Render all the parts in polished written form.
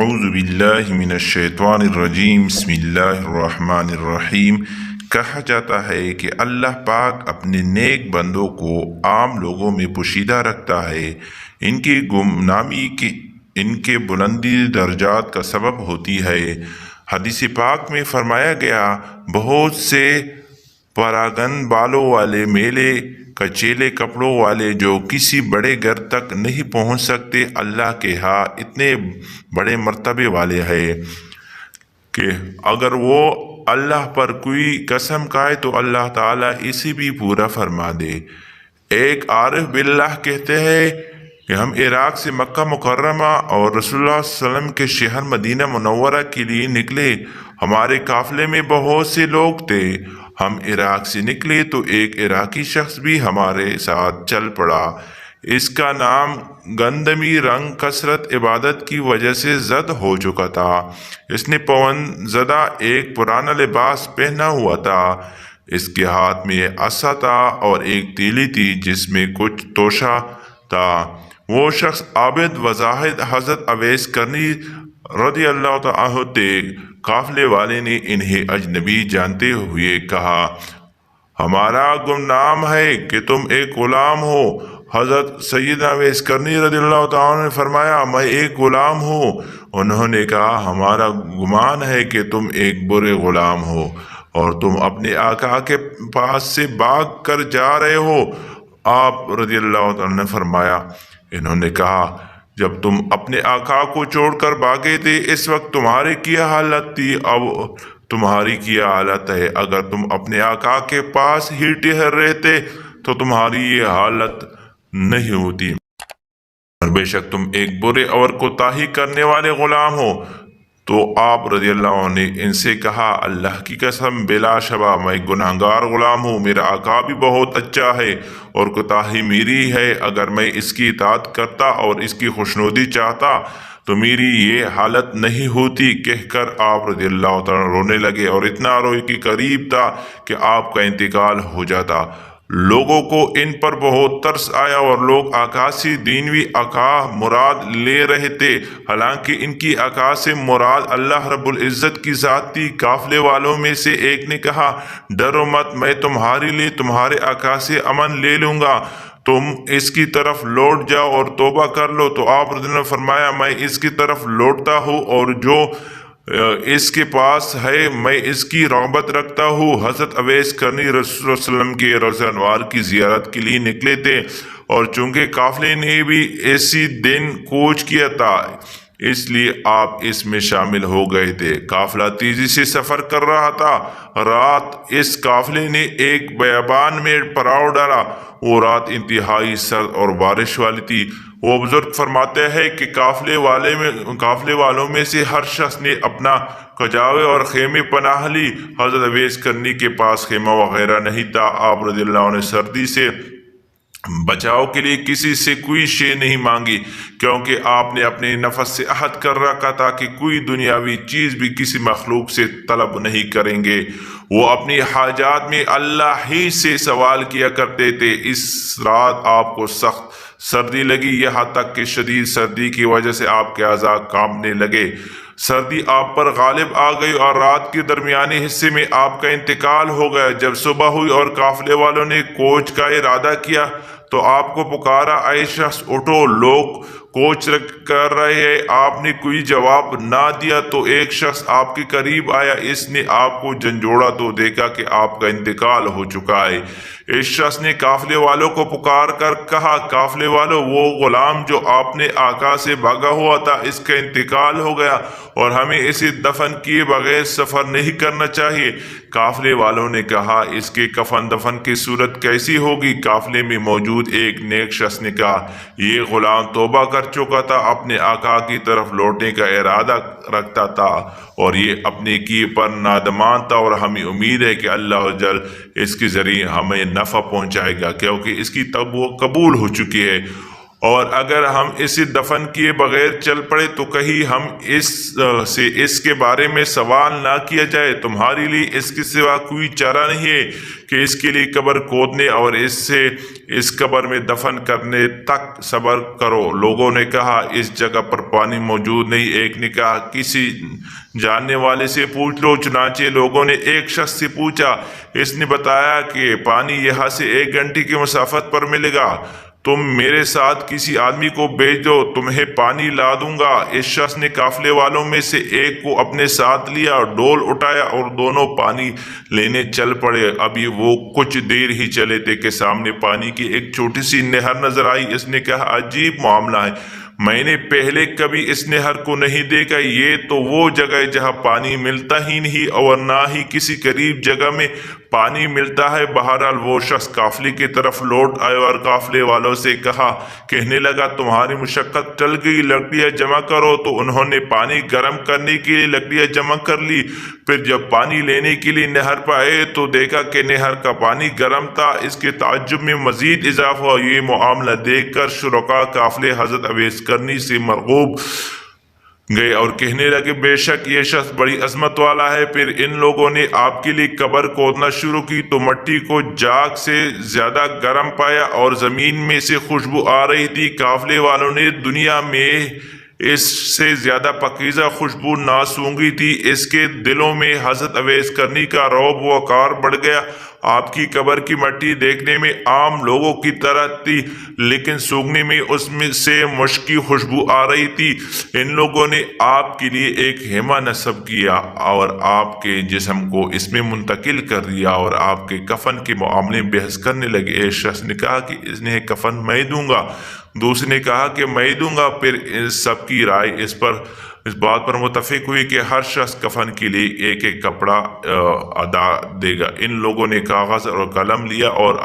اعوذ باللہ من الشیطان الرجیم بسم اللہ الرحمن الرحیم۔ کہا جاتا ہے کہ اللہ پاک اپنے نیک بندوں کو عام لوگوں میں پوشیدہ رکھتا ہے، ان کی گمنامی ان کے بلندی درجات کا سبب ہوتی ہے۔ حدیث پاک میں فرمایا گیا، بہت سے پراگن بالوں والے میلے کچیلے کپڑوں والے جو کسی بڑے گھر تک نہیں پہنچ سکتے، اللہ کے ہاں اتنے بڑے مرتبے والے ہیں کہ اگر وہ اللہ پر کوئی قسم کھائے تو اللہ تعالیٰ اسے بھی پورا فرما دے۔ ایک عارف باللہ کہتے ہیں کہ ہم عراق سے مکہ مکرمہ اور رسول اللہ صلی اللہ علیہ وسلم کے شہر مدینہ منورہ کے لیے نکلے۔ ہمارے قافلے میں بہت سے لوگ تھے۔ ہم عراق سے نکلے تو ایک عراقی شخص بھی ہمارے ساتھ چل پڑا۔ اس کا نام گندمی رنگ کثرت عبادت کی وجہ سے زرد ہو چکا تھا۔ اس نے پون زدہ ایک پرانا لباس پہنا ہوا تھا۔ اس کے ہاتھ میں عصا تھا اور ایک تیلی تھی جس میں کچھ توشہ تھا۔ وہ شخص عابد و زاہد حضرت اویس کرنی رضی اللہ تعالیٰ عنہ تھے۔ قافلے والے نے انہیں اجنبی جانتے ہوئے کہا، ہمارا گمنام ہے کہ تم ایک غلام ہو۔ حضرت سیدنا اویس کرنی رضی اللہ تعالیٰ عنہ نے فرمایا، میں ایک غلام ہوں۔ انہوں نے کہا، ہمارا گمان ہے کہ تم ایک برے غلام ہو اور تم اپنے آقا کے پاس سے بھاگ کر جا رہے ہو۔ آپ رضی اللہ تعالیٰ عنہ نے فرمایا، انہوں نے کہا، جب تم اپنے آقا کو چھوڑ کر بھاگے تھے اس وقت تمہاری کیا حالت تھی، اب تمہاری کیا حالت ہے؟ اگر تم اپنے آقا کے پاس ہی ٹھہر رہتے تو تمہاری یہ حالت نہیں ہوتی، اور بے شک تم ایک برے اور کوتاہی کرنے والے غلام ہو۔ تو آپ رضی اللہ عنہ نے ان سے کہا، اللہ کی قسم بلا شبہ میں گناہگار غلام ہوں، میرا آقا بھی بہت اچھا ہے اور کوتاہی میری ہے۔ اگر میں اس کی اطاعت کرتا اور اس کی خوشنودی چاہتا تو میری یہ حالت نہیں ہوتی۔ کہہ کر آپ رضی اللہ تعالیٰ رونے لگے اور اتنا روئے کہ قریب تھا کہ آپ کا انتقال ہو جاتا۔ لوگوں کو ان پر بہت ترس آیا اور لوگ آقا سے دینوی آقا مراد لے رہے تھے، حالانکہ ان کی آقا سے مراد اللہ رب العزت کی ذات تھی۔ قافلے والوں میں سے ایک نے کہا، ڈرو مت، میں تمہارے لیے تمہارے آقا سے امن لے لوں گا، تم اس کی طرف لوٹ جاؤ اور توبہ کر لو۔ تو آپ رضی اللہ عنہ نے فرمایا، میں اس کی طرف لوٹتا ہوں اور جو اس کے پاس ہے میں اس کی رغبت رکھتا ہوں۔ حضرت اویس کرنی رسول اللہ صلی اللہ علیہ وسلم کے روضہ انوار کی زیارت کے لیے نکلے تھے، اور چونکہ قافلے نے بھی اسی دن کوچ کیا تھا اس لیے آپ اس میں شامل ہو گئے تھے۔ قافلہ تیزی سے سفر کر رہا تھا۔ رات اس قافلے نے ایک بیابان میں پڑاؤ ڈالا۔ وہ رات انتہائی سرد اور بارش والی تھی۔ وہ بزرگ فرماتے ہیں کہ قافلے والوں میں سے ہر شخص نے اپنا کجاوے اور خیمے پناہ لی۔ حضرت اویس کرنی کے پاس خیمہ وغیرہ نہیں تھا۔ آپ رضی اللہ عنہ نے سردی سے بچاؤ کے لیے کسی سے کوئی شے نہیں مانگی، کیونکہ آپ نے اپنے نفس سے عہد کر رکھا تھا کہ کوئی دنیاوی چیز بھی کسی مخلوق سے طلب نہیں کریں گے۔ وہ اپنی حاجات میں اللہ ہی سے سوال کیا کرتے تھے۔ اس رات آپ کو سخت سردی لگی، یہاں تک کہ شدید سردی کی وجہ سے آپ کے اعضاء کانپنے لگے۔ سردی آپ پر غالب آ گئی اور رات کے درمیانی حصے میں آپ کا انتقال ہو گیا۔ جب صبح ہوئی اور قافلے والوں نے کوچ کا ارادہ کیا تو آپ کو پکارا، اے شخص اٹھو، لوگ کوچ کر رہے ہیں۔ آپ نے کوئی جواب نہ دیا تو ایک شخص آپ کے قریب آیا۔ اس نے آپ کو جھنجھوڑا تو دیکھا کہ آپ کا انتقال ہو چکا ہے۔ اس شخص نے قافلے والوں کو پکار کر کہا، قافلے والوں، وہ غلام جو آپ نے آقا سے بھاگا ہوا تھا اس کا انتقال ہو گیا اور ہمیں اسے دفن کیے بغیر سفر نہیں کرنا چاہیے۔ قافلے والوں نے کہا، اس کے کفن دفن کی صورت کیسی ہوگی؟ قافلے میں موجود ایک نیک شخص نے کہا، یہ غلام توبہ کر چکا تھا، اپنے آقا کی طرف لوٹنے کا ارادہ رکھتا تھا اور یہ اپنے کیے پر نادمان تھا، اور ہمیں امید ہے کہ اللہ جل اس کے ذریعے ہمیں نفع پہنچائے گا، کیونکہ اس کی توبہ قبول ہو چکی ہے۔ اور اگر ہم اسے دفن کیے بغیر چل پڑے تو کہیں ہم اس کے بارے میں سوال نہ کیا جائے۔ تمہارے لیے اس کے سوا کوئی چارہ نہیں ہے کہ اس کے لیے قبر کھودنے اور اس قبر میں دفن کرنے تک صبر کرو۔ لوگوں نے کہا اس جگہ پر پانی موجود نہیں۔ ایک نے کہا کسی جاننے والے سے پوچھ لو۔ چنانچہ لوگوں نے ایک شخص سے پوچھا، اس نے بتایا کہ پانی یہاں سے 1 گھنٹے کی مسافت پر ملے گا۔ تم میرے ساتھ کسی آدمی کو بھیج دو، تمہیں پانی لا دوں گا۔ اس شخص نے قافلے والوں میں سے ایک کو اپنے ساتھ لیا، ڈول اٹھایا اور دونوں پانی لینے چل پڑے۔ ابھی وہ کچھ دیر ہی چلے تھے کہ سامنے پانی کی ایک چھوٹی سی نہر نظر آئی۔ اس نے کہا عجیب معاملہ ہے، میں نے پہلے کبھی اس نہر کو نہیں دیکھا۔ یہ تو وہ جگہ ہے جہاں پانی ملتا ہی نہیں اور نہ ہی کسی قریب جگہ میں پانی ملتا ہے۔ بہرحال وہ شخص قافلے کی طرف لوٹ آئے اور قافلے والوں سے کہنے لگا تمہاری مشقت ٹل گئی، لکڑیاں جمع کرو۔ تو انہوں نے پانی گرم کرنے کے لیے لکڑیاں جمع کر لی۔ پھر جب پانی لینے کے لیے نہر پر آئے تو دیکھا کہ نہر کا پانی گرم تھا۔ اس کے تعجب میں مزید اضافہ ہوا۔ یہ معاملہ دیکھ کر شرکاء قافلے حضرت اویس قرنی سے مرعوب گئے اور کہنے لگے بے شک یہ شخص بڑی عظمت والا ہے۔ پھر ان لوگوں نے آپ کے لیے قبر کھودنا شروع کی تو مٹی کو جاگ سے زیادہ گرم پایا اور زمین میں سے خوشبو آ رہی تھی۔ قافلے والوں نے دنیا میں اس سے زیادہ پاکیزہ خوشبو نہ سونگھی تھی۔ اس کے دلوں میں حضرت اویس قرنی کا رعب و وقار بڑھ گیا۔ آپ کی قبر کی مٹی دیکھنے میں عام لوگوں کی طرح تھی لیکن سونگھنے میں اس میں سے مشک کی خوشبو آ رہی تھی۔ ان لوگوں نے آپ کے لیے ایک خیمہ نصب کیا اور آپ کے جسم کو اس میں منتقل کر دیا اور آپ کے کفن کے معاملے میں بحث کرنے لگے۔ ایک شخص نے کہا کہ انہیں کفن میں دوں گا، دوسرے نے کہا کہ میں دوں گا۔ پھر سب کی رائے اس بات پر متفق ہوئی کہ ہر شخص کفن کے لیے ایک ایک کپڑا ادا دے گا۔ ان لوگوں نے کاغذ اور قلم لیا اور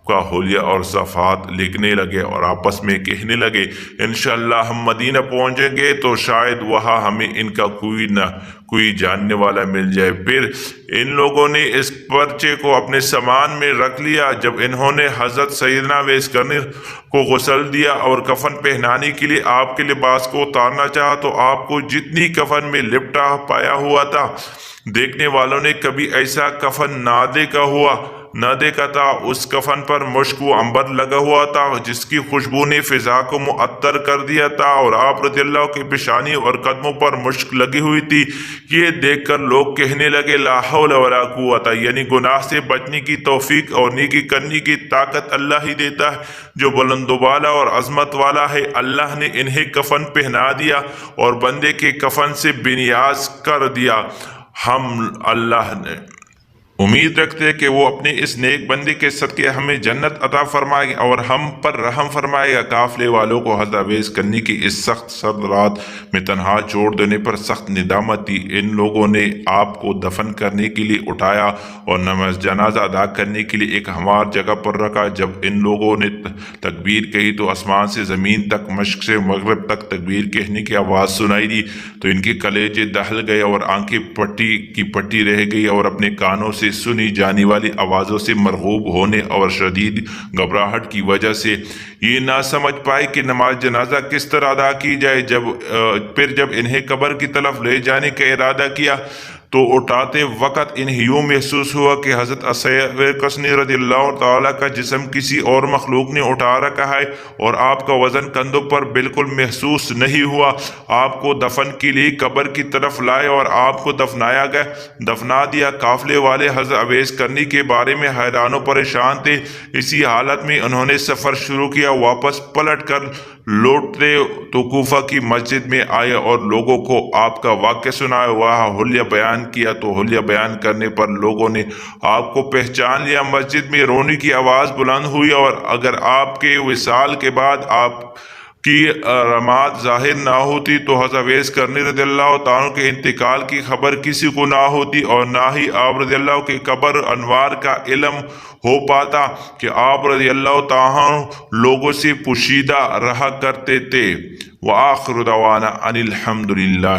کا حلیہ اور صفحات لکھنے لگے اور آپس میں کہنے لگے انشاءاللہ ہم مدینہ پہنچیں گے تو شاید وہاں ہمیں ان کا کوئی جاننے والا مل جائے۔ پھر ان لوگوں نے اس پرچے کو اپنے سامان میں رکھ لیا۔ جب انہوں نے حضرت سیدنا اویس قرنی کو غسل دیا اور کفن پہنانے کے لیے آپ کے لباس کو اتارنا چاہا تو آپ کو جتنی کفن میں لپٹا پایا ہوا تھا دیکھنے والوں نے کبھی ایسا کفن نہ دیکھا تھا۔ اس کفن پر مشک و عنبر لگا ہوا تھا جس کی خوشبو نے فضا کو معطر کر دیا تھا اور آپ رضی اللہ کے پیشانی اور قدموں پر مشک لگی ہوئی تھی۔ یہ دیکھ کر لوگ کہنے لگے لا حول ولا قوت، یعنی گناہ سے بچنے کی توفیق اور نیکی کرنے کی طاقت اللہ ہی دیتا ہے جو بلند و بالا اور عظمت والا ہے۔ اللہ نے انہیں کفن پہنا دیا اور بندے کے کفن سے بے نیاز کر دیا۔ ہم اللہ نے امید رکھتے ہیں کہ وہ اپنے اس نیک بندے کے صدقے ہمیں جنت عطا فرمائے گا اور ہم پر رحم فرمائے گا۔ قافلے والوں کو حضرت اویس قرنی کی اس سخت سرد رات میں تنہا چھوڑ دینے پر سخت ندامت تھی۔ ان لوگوں نے آپ کو دفن کرنے کے لیے اٹھایا اور نماز جنازہ ادا کرنے کے لیے ایک ہموار جگہ پر رکھا۔ جب ان لوگوں نے تکبیر کہی تو آسمان سے زمین تک، مشرق سے مغرب تک تکبیر کہنے کی آواز سنائی دی تو ان کے کلیجے دہل گئے اور آنکھیں پٹی رہ گئی اور اپنے کانوں سے سنی جانے والی آوازوں سے مرعوب ہونے اور شدید گھبراہٹ کی وجہ سے یہ نہ سمجھ پائے کہ نماز جنازہ کس طرح ادا کی جائے۔ پھر جب انہیں قبر کی طرف لے جانے کا ارادہ کیا تو اٹھاتے وقت انہیں یوں محسوس ہوا کہ حضرت اویس قرنی رضی اللہ تعالیٰ کا جسم کسی اور مخلوق نے اٹھا رکھا ہے اور آپ کا وزن کندھوں پر بالکل محسوس نہیں ہوا۔ آپ کو دفن کے لیے قبر کی طرف لائے اور آپ کو دفنا دیا۔ قافلے والے حضرت اویس قرنی کے بارے میں حیران و پریشان تھے۔ اسی حالت میں انہوں نے سفر شروع کیا۔ واپس پلٹ کر لوٹتے تو کوفہ کی مسجد میں آئے اور لوگوں کو آپ کا واقعہ سنایا، وہاں حلیہ بیان کیا تو حلیہ بیان کرنے پر لوگوں نے آپ کو پہچان لیا۔ مسجد میں رونے کی آواز بلند ہوئی اور اگر آپ کے وصال کے بعد آپ کی علامات ظاہر نہ ہوتی تو حضرت اویس قرنی رضی اللہ تعالیٰ کے انتقال کی خبر کسی کو نہ ہوتی اور نہ ہی آپ رضی اللہ کے قبر انوار کا علم ہو پاتا کہ آپ رضی اللہ تعالیٰ لوگوں سے پوشیدہ رہا کرتے تھے۔ وآخر دعوانا ان الحمد للہ۔